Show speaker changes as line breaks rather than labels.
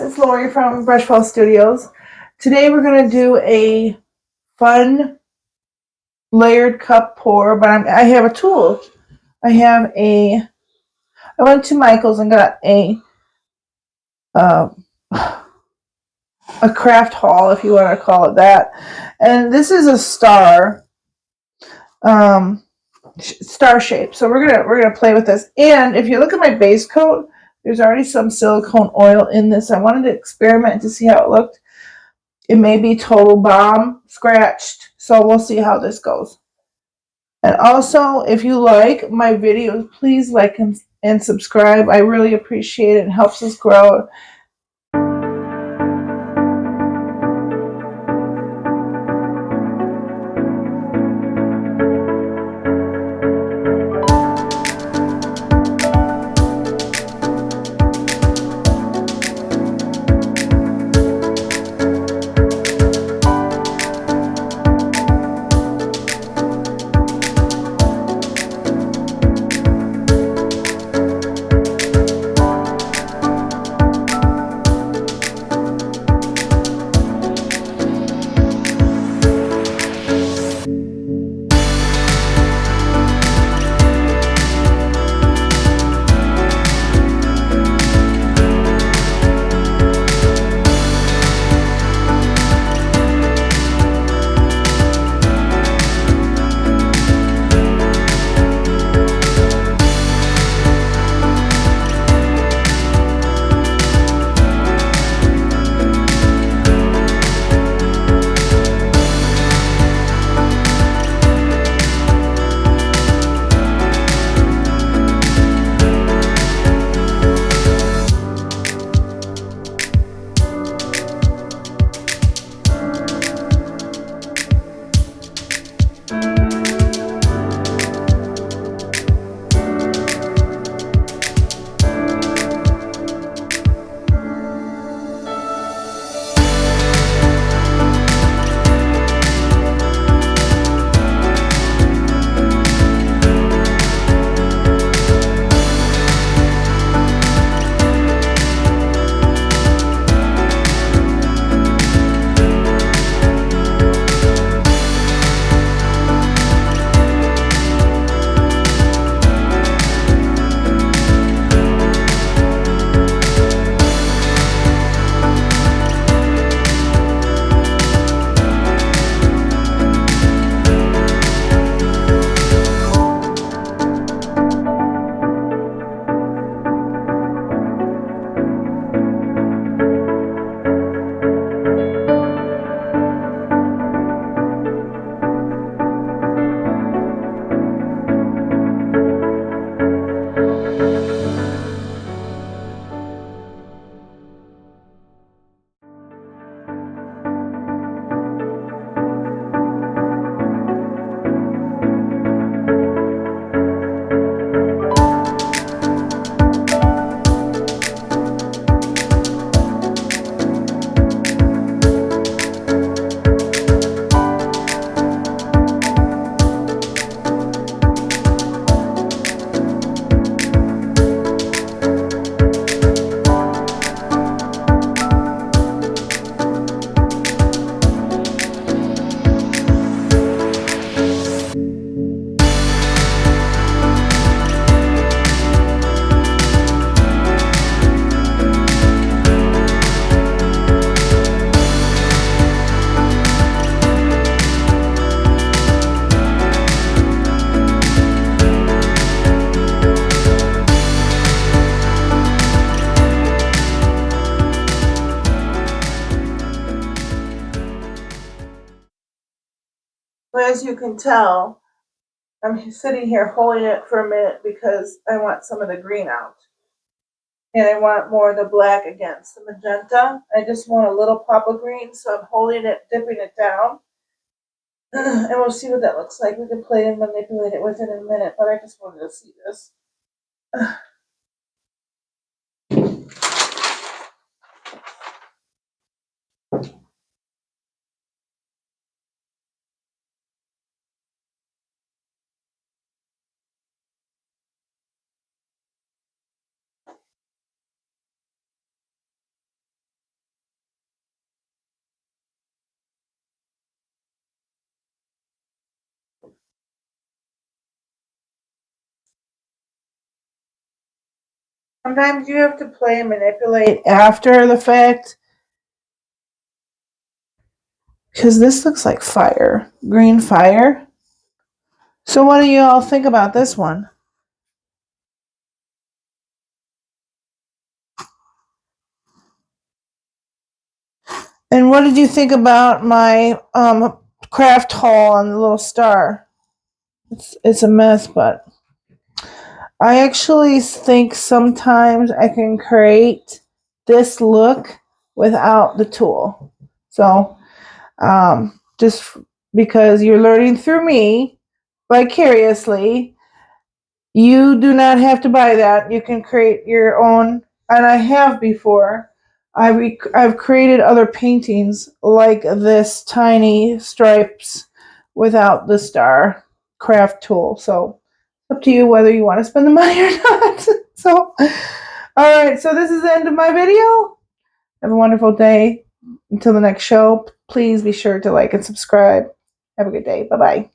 it's Lori from BrushFalls Studios. Today we're going to do a fun layered cup pour, but I have a tool. I went to Michael's and got uh, a craft haul, if you want to call it that. And this is a star shape. So we're gonna play with this. And if you look at my base coat, there's already some silicone oil in this. I wanted to experiment to see how it looked. It may be total bomb, scratched, so we'll see how this goes. And also, if you like my videos, please like and subscribe. I really appreciate it. It helps us grow. But as you can tell, I'm sitting here holding it for a minute because I want some of the green out. And I want more of the black against the magenta. I just want a little pop of green, so I'm holding it, dipping it down. And we'll see what that looks like. We can play and manipulate it with it in a minute, but I just wanted to see this. Sometimes you have to play and manipulate after the fact. Because this looks like fire. Green fire. So what do you all think about this one? And what did you think about my craft haul on the little star? It's a mess, but I actually think sometimes I can create this look without the tool. So just because you're learning through me vicariously, you do not have to buy that. You can create your own, and I have before. I've created other paintings like this tiny stripes without the star craft tool. So up to you whether you want to spend the money or not. So, all right. So this is the end of my video. Have a wonderful day. Until the next show, please be sure to like and subscribe. Have a good day. Bye bye.